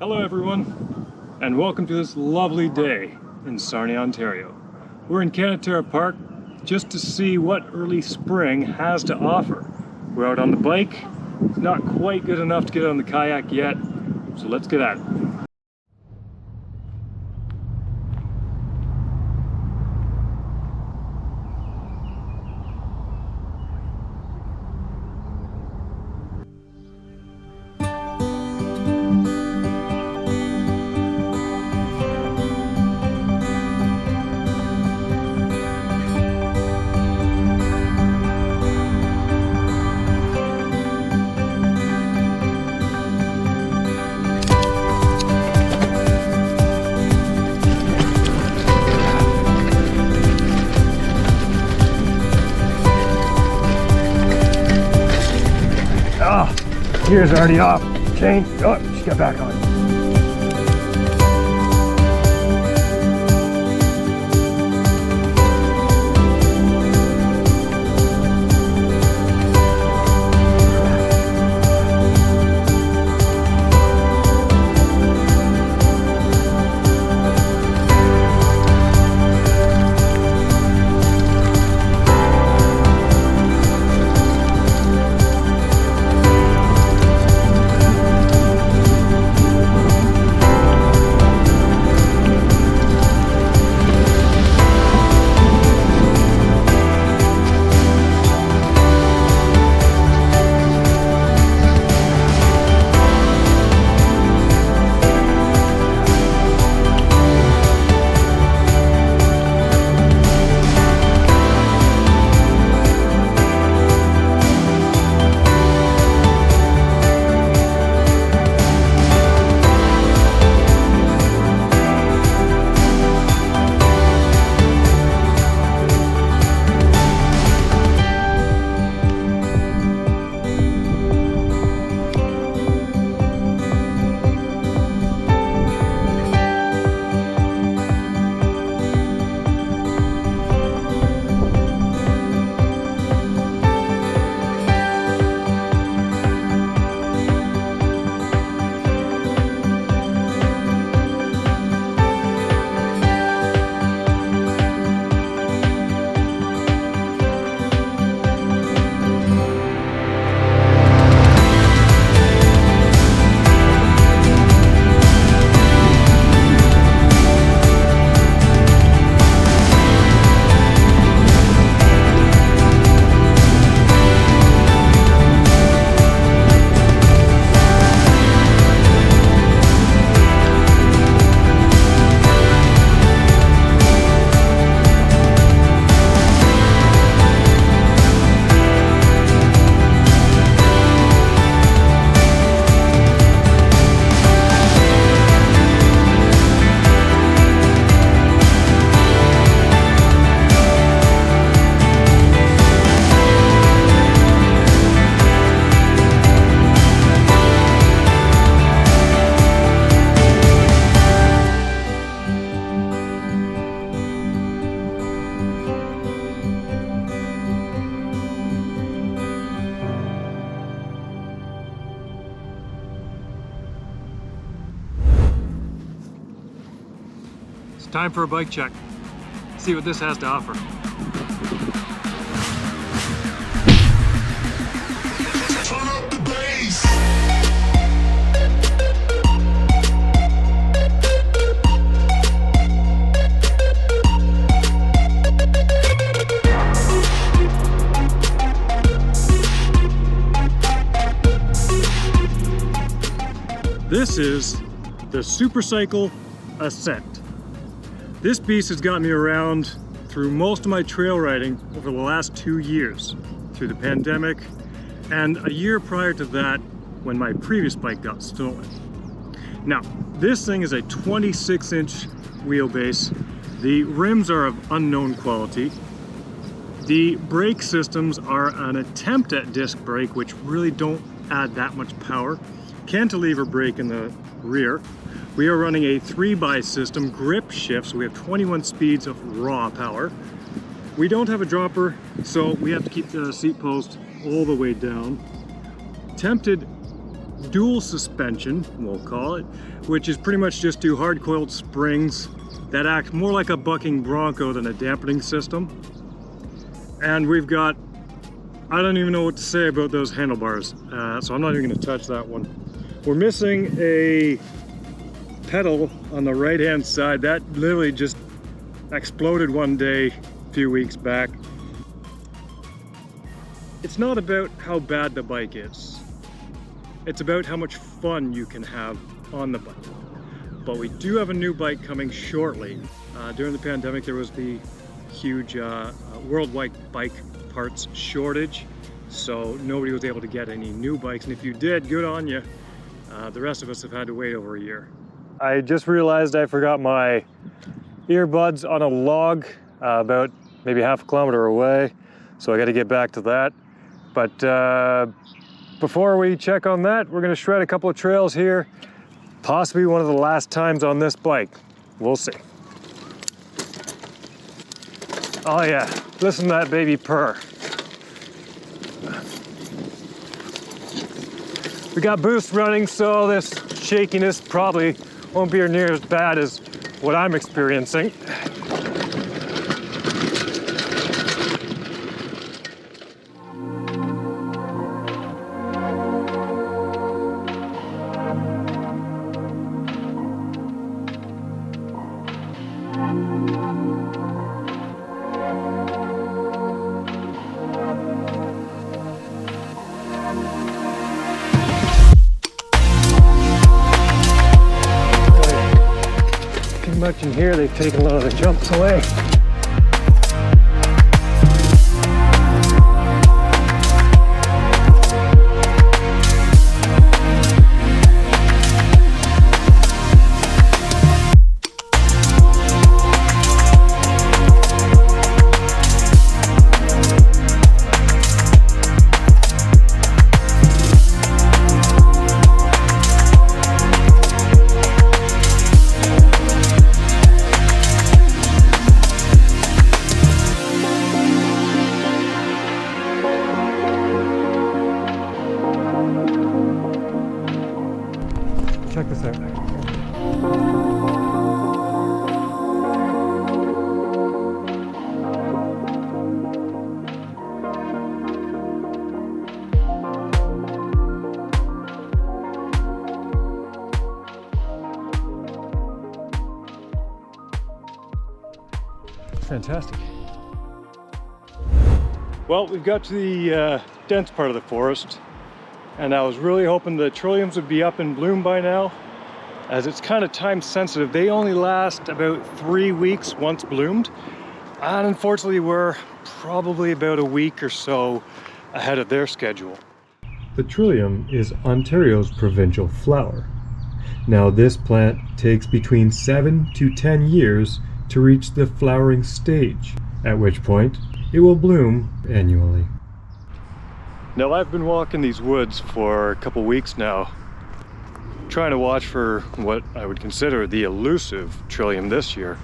Hello everyone, and welcome to this lovely day in Sarnia, Ontario. We're in Canatara Park just to see what early spring has to offer. We're out on the bike. It's not quite good enough to get on the kayak yet, so let's get at it. Gear's already off. Chain. Oh, just got back on. Time for a bike check. See what this has to offer. Turn up the bass. This is the Supercycle Ascent. This beast has got me around through most of my trail riding over the last 2 years, through the pandemic, and a year prior to that when my previous bike got stolen. Now, this thing is a 26-inch wheelbase. The rims are of unknown quality. The brake systems are an attempt at disc brake, which really don't add that much power. Cantilever brake in the rear. We are running a 3x system, grip shift, so we have 21 speeds of raw power. We don't have a dropper, so we have to keep the seat post all the way down. Tempted dual suspension, we'll call it, which is pretty much just two hard coiled springs that act more like a bucking bronco than a dampening system. And we've got, I don't even know what to say about those handlebars, so I'm not even going to touch that one. We're missing a pedal on the right hand side. That literally just exploded one day a few weeks back. It's not about how bad the bike is. It's about how much fun you can have on the bike. But we do have a new bike coming shortly. During the pandemic, there was the huge worldwide bike parts shortage, so nobody was able to get any new bikes, and if you did, good on you. The rest of us have had to wait over a year. I just realized I forgot my earbuds on a log about maybe half a kilometer away, so I got to get back to that. But before we check on that, we're going to shred a couple of trails here, possibly one of the last times on this bike. We'll see. Oh yeah, listen to that baby purr. We got boost running, so this shakiness probably won't be near as bad as what I'm experiencing. Much in here, they've taken a lot of the jumps away. Check this out. Fantastic. Well, we've got to the dense part of the forest, and I was really hoping the Trilliums would be up in bloom by now, as it's kind of time sensitive. They only last about 3 weeks once bloomed, and unfortunately we're probably about a week or so ahead of their schedule. The Trillium is Ontario's provincial flower. Now this plant takes between 7 to 10 years to reach the flowering stage, at which point it will bloom annually. Now I've been walking these woods for a couple weeks now, trying to watch for what I would consider the elusive Trillium this year.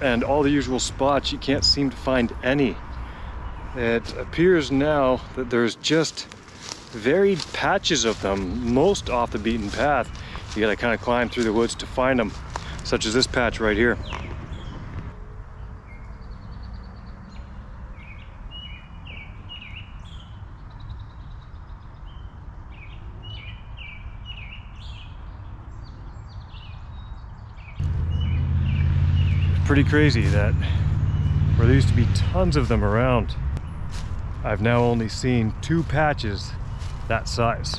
And all the usual spots, you can't seem to find any. It appears now that there's just varied patches of them, most off the beaten path. You gotta kind of climb through the woods to find them, such as this patch right here. Pretty crazy that where there used to be tons of them around, I've now only seen 2 patches that size.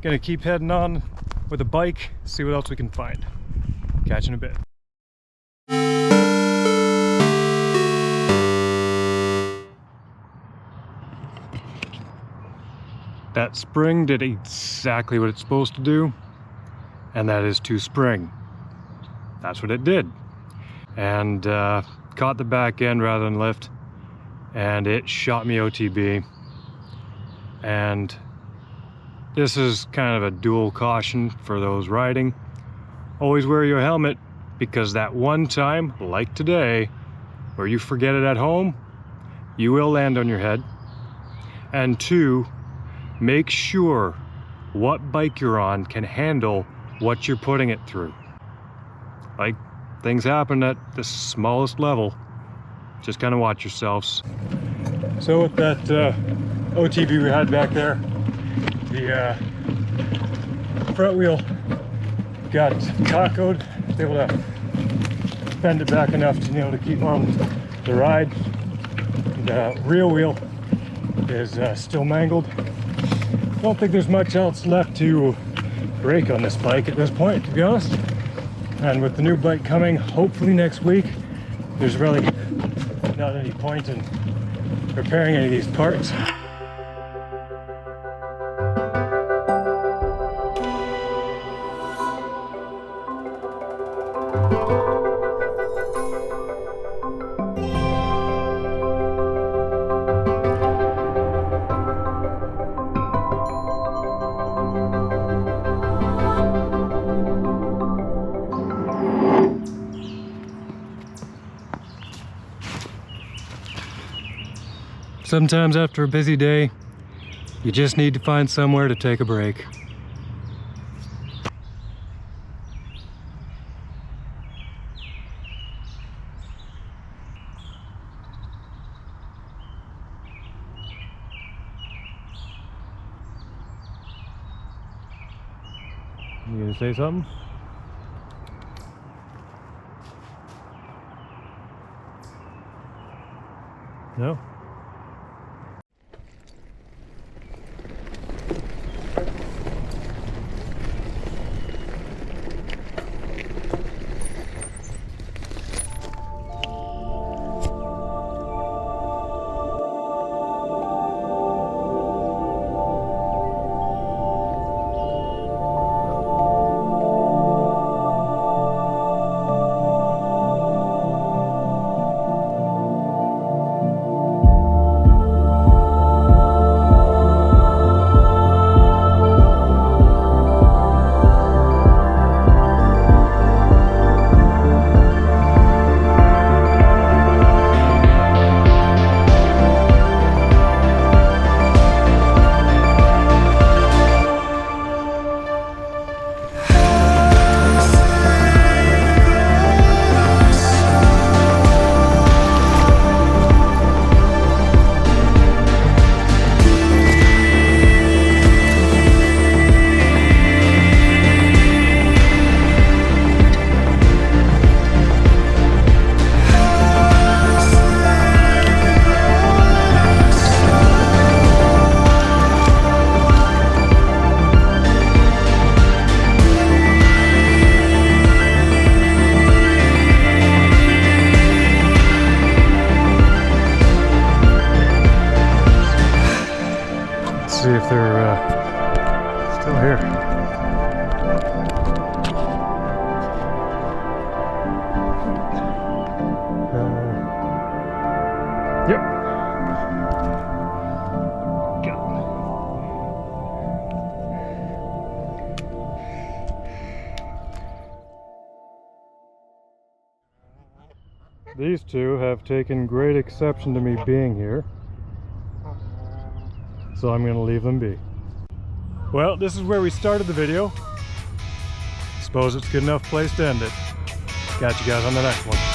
Gonna keep heading on with a bike, see what else we can find. Catch you in a bit. That spring did exactly what it's supposed to do, and that is to spring. That's what it did. And caught the back end rather than lift, and it shot me OTB. And this is kind of a dual caution for those riding. Always wear your helmet, because that one time, like today, where you forget it at home, you will land on your head. And 2, make sure what bike you're on can handle what you're putting it through. Like, things happen at the smallest level. Just kind of watch yourselves. So with that OTV we had back there, the front wheel got tacoed. I was able to bend it back enough to be able to keep on the ride. The rear wheel is still mangled. Don't think there's much else left to break on this bike at this point, to be honest. And with the new bike coming hopefully next week, there's really not any point in repairing any of these parts. Sometimes after a busy day, you just need to find somewhere to take a break. You gonna say something? No? See if they're still here. Yep. Got them. These two have taken great exception to me being here, so I'm going to leave them be. Well, this is where we started the video. Suppose it's a good enough place to end it. Catch you guys on the next one.